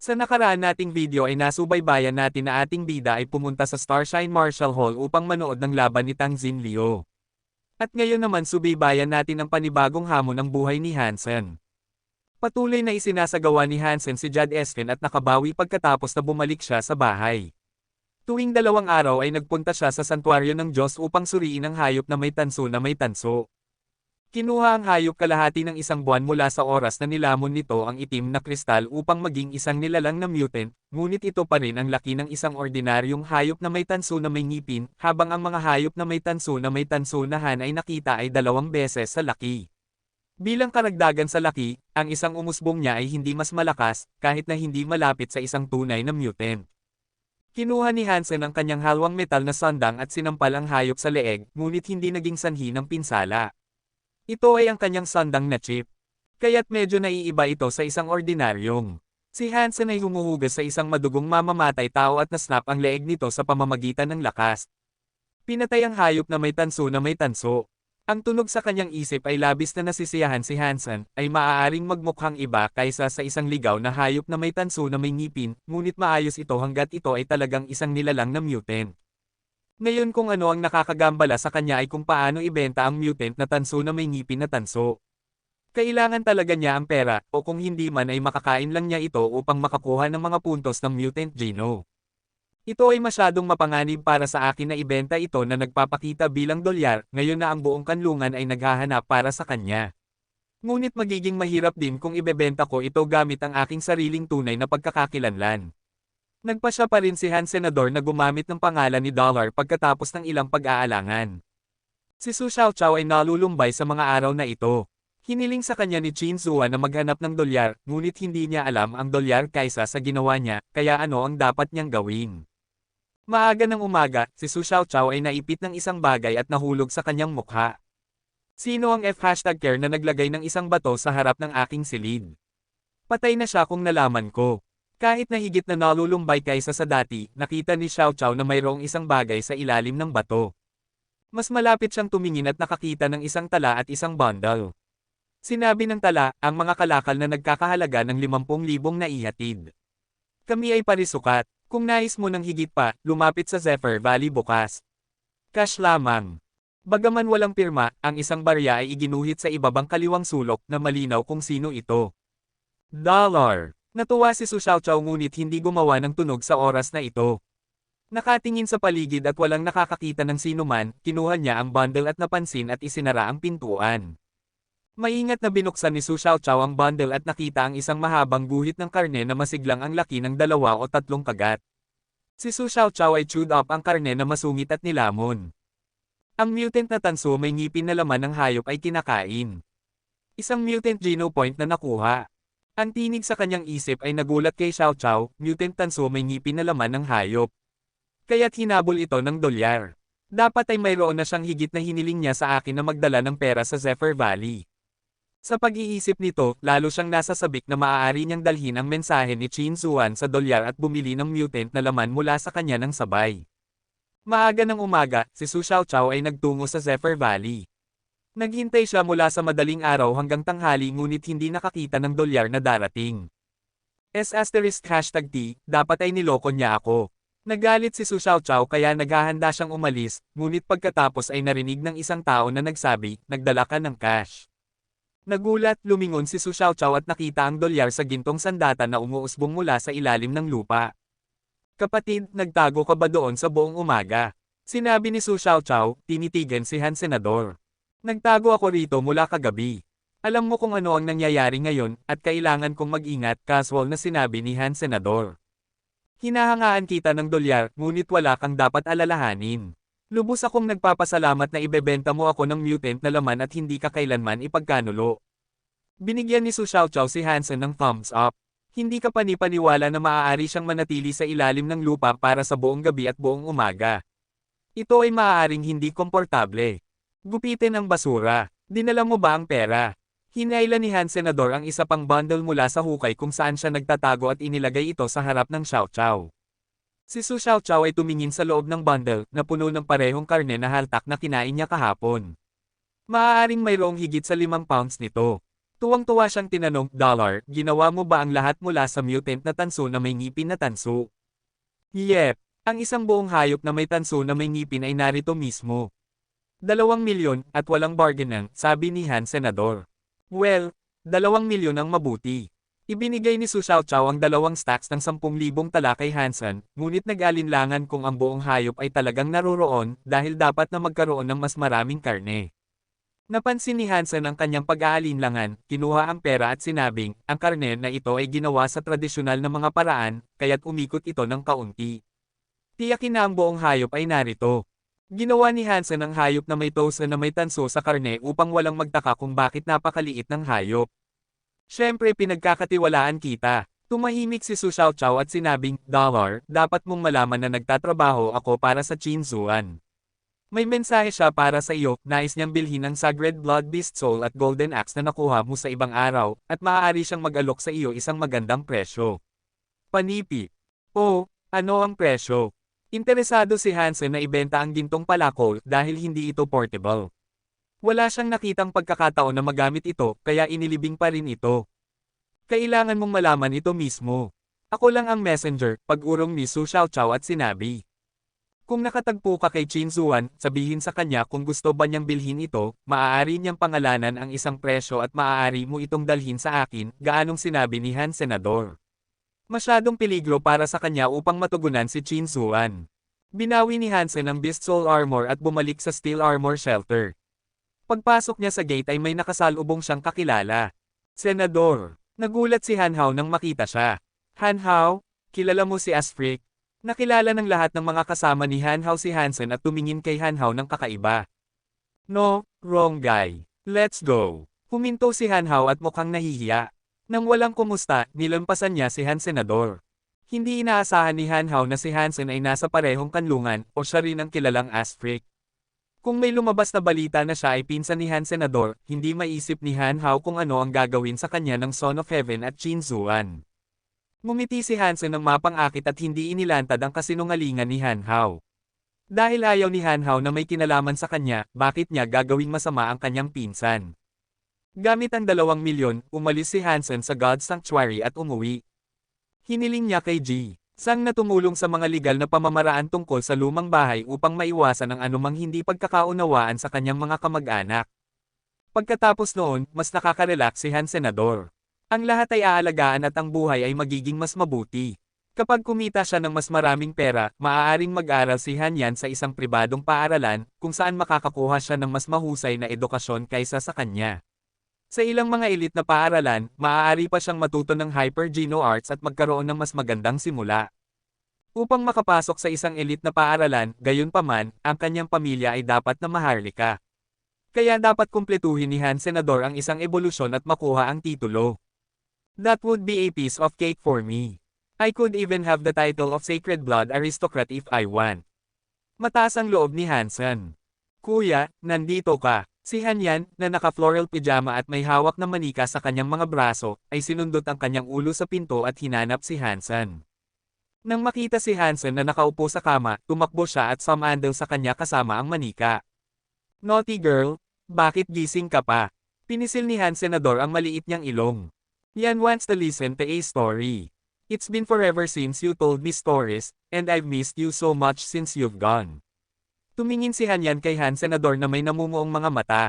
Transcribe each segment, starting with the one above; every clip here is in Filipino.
Sa nakaraan nating video ay nasubaybayan natin na ating bida ay pumunta sa Starshine Marshall Hall upang manood ng laban ni Tang Xinliu. At ngayon naman subaybayan natin ang panibagong hamon ng buhay ni Hansen. Patuloy na isinasagawa ni Hansen si Jad Esken at nakabawi pagkatapos na bumalik siya sa bahay. Tuwing 2 araw ay nagpunta siya sa santuaryo ng Diyos upang suriin ang hayop na may tanso na may tanso. Kinuha ang hayop kalahati ng 1 buwan mula sa oras na nilamon nito ang itim na kristal upang maging isang nilalang na mutant, ngunit ito pa rin ang laki ng isang ordinaryong hayop na may tanso na may ngipin, habang ang mga hayop na may tanso nahan ay nakita ay 2 beses sa laki. Bilang karagdagan sa laki, ang isang umusbong niya ay hindi mas malakas, kahit na hindi malapit sa isang tunay na mutant. Kinuha ni Hansen ang kanyang halwang metal na sandang at sinampal ang hayop sa leeg, ngunit hindi naging sanhi ng pinsala. Ito ay ang kanyang sandang na chip. Kaya't medyo naiiba ito sa isang ordinaryong. Si Hansen ay humuhugas sa isang madugong mamamatay tao at nasnap ang leeg nito sa pamamagitan ng lakas. Pinatay ang hayop na may tanso na may tanso. Ang tunog sa kanyang isip ay labis na nasisiyahan si Hansen, ay maaaring magmukhang iba kaysa sa isang ligaw na hayop na may tanso na may ngipin, ngunit maayos ito hanggat ito ay talagang isang nilalang na mutant. Ngayon kung ano ang nakakagambala sa kanya ay kung paano ibenta ang mutant na tanso na may ngipin na tanso. Kailangan talaga niya ang pera, o kung hindi man ay makakain lang niya ito upang makakuha ng mga puntos ng mutant geno. Ito ay masyadong mapanganib para sa akin na ibenta ito na nagpapakita bilang dolyar, ngayon na ang buong kanlungan ay naghahanap para sa kanya. Ngunit magiging mahirap din kung ibebenta ko ito gamit ang aking sariling tunay na pagkakakilanlan. Nagpasya pa rin si Han Senador na gumamit ng pangalan ni Dollar pagkatapos ng ilang pag-aalangan. Si Su Xiaoqiao ay nalulumbay sa mga araw na ito. Hiniling sa kanya ni Qin Zuan na maghanap ng dolyar, ngunit hindi niya alam ang dolyar kaysa sa ginawa niya, kaya ano ang dapat niyang gawin. Maaga ng umaga, si Su Xiaoqiao ay naipit ng isang bagay at nahulog sa kanyang mukha. Sino ang F#care na naglagay ng isang bato sa harap ng aking silid? Patay na siya kung nalaman ko. Kahit na higit na nalulumbay kaysa sa dati, nakita ni Xiaoqiao na mayroong isang bagay sa ilalim ng bato. Mas malapit siyang tumingin at nakakita ng isang tala at isang bundle. Sinabi ng tala, ang mga kalakal na nagkakahalaga ng 50,000 na ihatid. Kami ay parisukat. Kung nais mo ng higit pa, lumapit sa Zephyr Valley bukas. Cash lamang. Bagaman walang pirma, ang isang barya ay iginuhit sa ibabang kaliwang sulok na malinaw kung sino ito. Dollar. Natuwa si Su Xiaoqiao ngunit hindi gumawa ng tunog sa oras na ito. Nakatingin sa paligid at walang nakakakita ng sinuman, kinuha niya ang bundle at napansin at isinara ang pintuan. Maingat na binuksan ni Su Xiaoqiao ang bundle at nakita ang isang mahabang guhit ng karne na masiglang ang laki ng 2 o 3 kagat. Si Su Xiaoqiao ay chewed up ang karne na masungit at nilamon. Ang mutant na tanso may ngipin na laman ng hayop ay kinakain. Isang mutant geno point na nakuha. Ang tinig sa kanyang isip ay nagulat kay Xiaoqiao, mutant tanso may ngipin na laman ng hayop. Kaya't hinabol ito ng dolyar. Dapat ay mayroon na siyang higit na hiniling niya sa akin na magdala ng pera sa Zephyr Valley. Sa pag-iisip nito, lalo siyang nasasabik na maaari niyang dalhin ang mensahe ni Qin Zuan sa dolyar at bumili ng mutant na laman mula sa kanya ng sabay. Maaga ng umaga, si Su Xiaoqiao ay nagtungo sa Zephyr Valley. Naghintay siya mula sa madaling araw hanggang tanghali ngunit hindi nakakita ng dolyar na darating. *T, dapat ay niloko niya ako. Nagalit si Su Xiaoqiao kaya naghahanda siyang umalis, ngunit pagkatapos ay narinig ng isang tao na nagsabi, nagdala ka ng cash. Nagulat, lumingon si Su Xiaoqiao at nakita ang dolyar sa gintong sandata na umuusbong mula sa ilalim ng lupa. Kapatid, nagtago ka ba doon sa buong umaga? Sinabi ni Su Xiaoqiao, tinitigan si Han Senador. Nagtago ako rito mula kagabi. Alam mo kung ano ang nangyayari ngayon, at kailangan kong mag-ingat, casual na sinabi ni Han Senador. Hinahangaan kita ng dolyar, ngunit wala kang dapat alalahanin. Lubos akong nagpapasalamat na ibebenta mo ako ng mutant na laman at hindi ka kailanman ipagkanulo. Binigyan ni Su Xiaoqiao si Hansen ng thumbs up. Hindi ka panipaniwala na maaari siyang manatili sa ilalim ng lupa para sa buong gabi at buong umaga. Ito ay maaaring hindi komportable. Gupitin ang basura. Dinala mo ba ang pera? Hinailan ni Han Senador ang isa pang bundle mula sa hukay kung saan siya nagtatago at inilagay ito sa harap ng Xiaoqiao. Si Su Xiaoqiao ay tumingin sa loob ng bundle na puno ng parehong karne na haltak na kinain niya kahapon. Maaaring mayroong higit sa 5 pounds nito. Tuwang-tuwa siyang tinanong, Dollar, ginawa mo ba ang lahat mula sa mutant na tanso na may ngipin na tanso? Yep, ang isang buong hayop na may tanso na may ngipin ay narito mismo. 2 milyon at walang bargain, sabi ni Han Senador. Well, 2 milyon ang mabuti. Ibinigay ni Su Xiaoqiao ang 2 stacks ng 10,000 tala kay Hansen, ngunit nag-alinlangan kung ang buong hayop ay talagang naroroon dahil dapat na magkaroon ng mas maraming karne. Napansin ni Hansen ang kanyang pag-aalinlangan, kinuha ang pera at sinabing, ang karne na ito ay ginawa sa tradisyonal na mga paraan, kaya't umikot ito ng kaunti. Tiyakin na ang buong hayop ay narito. Ginawa ni Hansen ang hayop na may toes na may tanso sa karne upang walang magtaka kung bakit napakaliit ng hayop. Siyempre pinagkakatiwalaan kita. Tumahimik si Su Xiaoqiao at sinabing, Dollar, dapat mong malaman na nagtatrabaho ako para sa Qinzuan. May mensahe siya para sa iyo, nais niyang bilhin ang Sacred Blood Beast Soul at Golden Axe na nakuha mo sa ibang araw, at maaari siyang mag-alok sa iyo isang magandang presyo. Panipi. Oh, ano ang presyo? Interesado si Hansen na ibenta ang gintong palakol dahil hindi ito portable. Wala siyang nakitang pagkakataon na magamit ito, kaya inilibing pa rin ito. Kailangan mong malaman ito mismo. Ako lang ang messenger, pag-urong ni Su Xiaoqiao at sinabi. Kung nakatagpo ka kay Qinzuan, sabihin sa kanya kung gusto ba niyang bilhin ito, maaari niyang pangalanan ang isang presyo at maaari mo itong dalhin sa akin, gaanong sinabi ni Han Senador. Masyadong peligro para sa kanya upang matugunan si Qinzuan. Binawi ni Hansen ang Beast Soul Armor at bumalik sa Steel Armor Shelter. Pagpasok niya sa gate ay may nakasalubong siyang kakilala. Senador. Nagulat si Han Hao nang makita siya. Han Hao, kilala mo si Asfric? Nakilala ng lahat ng mga kasama ni Han Hao si Hansen at tumingin kay Han Hao ng kakaiba. No, wrong guy. Let's go. Huminto si Han Hao at mukhang nahihiya. Nang walang kumusta, nilampasan niya si Han Senador. Hindi inaasahan ni Han Hao na si Hansen ay nasa parehong kanlungan o siya rin ang kilalang Asfric. Kung may lumabas na balita na siya ay pinsan ni Han Senador, hindi maisip ni Han Hao kung ano ang gagawin sa kanya ng Son of Heaven at Qinzuan. Ngumiti si Hansen ng mapang-akit at hindi inilantad ang kasinungalingan ni Han Hao. Dahil ayaw ni Han Hao na may kinalaman sa kanya, bakit niya gagawing masama ang kanyang pinsan? Gamit ang 2 milyon, umalis si Hansen sa God's Sanctuary at umuwi. Hiniling niya kay Ji Sang na tumulong sa mga legal na pamamaraan tungkol sa lumang bahay upang maiwasan ang anumang hindi pagkakaunawaan sa kanyang mga kamag-anak. Pagkatapos noon, mas nakaka-relax si Han Senador. Ang lahat ay aalagaan at ang buhay ay magiging mas mabuti. Kapag kumita siya ng mas maraming pera, maaaring mag-aral si Han Yan sa isang pribadong paaralan, kung saan makakakuha siya ng mas mahusay na edukasyon kaysa sa kanya. Sa ilang mga elite na paaralan, maaari pa siyang matuto ng Hyper Geno Arts at magkaroon ng mas magandang simula. Upang makapasok sa isang elite na paaralan, gayunpaman, ang kanyang pamilya ay dapat na maharlika. Kaya dapat kumpletuhin ni Han Senador ang isang ebolusyon at makuha ang titulo. That would be a piece of cake for me. I could even have the title of Sacred Blood Aristocrat if I want. Mataas ang loob ni Hansen. Kuya, nandito ka. Si Han Yan, na naka-floral pajama at may hawak na manika sa kanyang mga braso, ay sinundot ang kanyang ulo sa pinto at hinanap si Hansen. Nang makita si Hansen na nakaupo sa kama, tumakbo siya at sumandal sa kanya kasama ang manika. Naughty girl, bakit gising ka pa? Pinisil ni Han Senador ang maliit niyang ilong. Yan wants to listen to a story. It's been forever since you told me stories, and I've missed you so much since you've gone. Tumingin si Han Yan kay Han Senador na may namumuong mga mata.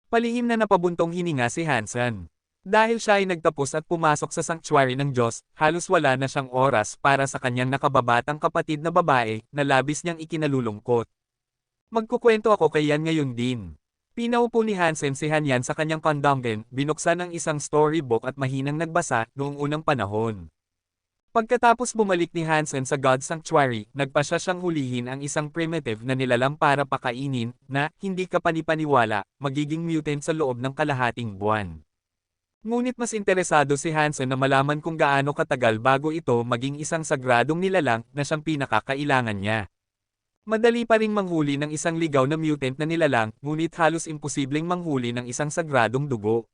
Palihim na napabuntong hininga si Hansen. Dahil siya ay nagtapos at pumasok sa sanctuary ng Diyos, halos wala na siyang oras para sa kanyang nakababatang kapatid na babae na labis niyang ikinalulungkot. Magkukwento ako kay Yan ngayon din. Pinaupo ni Hansen si Han Yan sa kanyang kondongen, binuksan ang isang storybook at mahinang nagbasa noong unang panahon. Pagkatapos bumalik ni Hansen sa God's Sanctuary, nagpasya siyang hulihin ang isang primitive na nilalang para pakainin, na, hindi ka panipaniwala, magiging mutant sa loob ng kalahating buwan. Ngunit mas interesado si Hansen na malaman kung gaano katagal bago ito maging isang sagradong nilalang na siyang pinakakailangan niya. Madali pa ring manghuli ng isang ligaw na mutant na nilalang, ngunit halos imposibleng manghuli ng isang sagradong dugo.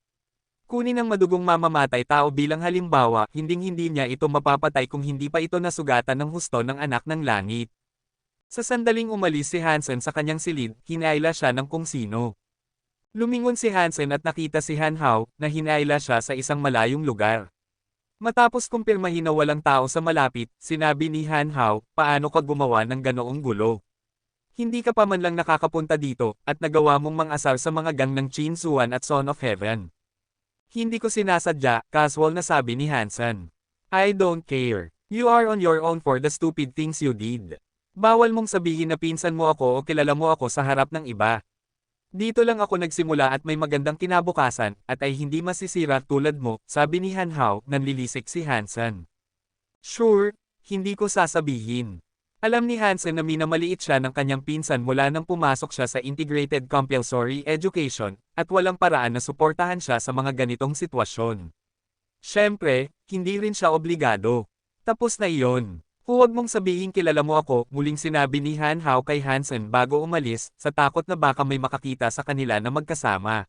Kunin ang madugong mamamatay tao bilang halimbawa, hinding-hindi niya ito mapapatay kung hindi pa ito nasugatan ng husto ng anak ng langit. Sa sandaling umalis si Hansen sa kanyang silid, hinaila siya ng kung sino. Lumingon si Hansen at nakita si Han Hao, na hinaila siya sa isang malayong lugar. Matapos kumpirmahin na walang tao sa malapit, sinabi ni Han Hao, paano ka gumawa ng ganoong gulo? Hindi ka pa man lang nakakapunta dito, at nagawa mong mang-asar sa mga gang ng Qin Zuan at Son of Heaven. Hindi ko sinasadya, casual na sabi ni Hansen. I don't care. You are on your own for the stupid things you did. Bawal mong sabihin na pinsan mo ako o kilala mo ako sa harap ng iba. Dito lang ako nagsimula at may magandang kinabukasan, at ay hindi masisira tulad mo, sabi ni Han Hao, nanlilisik si Hansen. Sure, hindi ko sasabihin. Alam ni Hansen na minamaliit siya ng kanyang pinsan mula nang pumasok siya sa Integrated Compulsory Education, at walang paraan na suportahan siya sa mga ganitong sitwasyon. Siyempre, hindi rin siya obligado. Tapos na iyon. Huwag mong sabihin kilala mo ako, muling sinabi ni Han Hao kay Hansen bago umalis, sa takot na baka may makakita sa kanila na magkasama.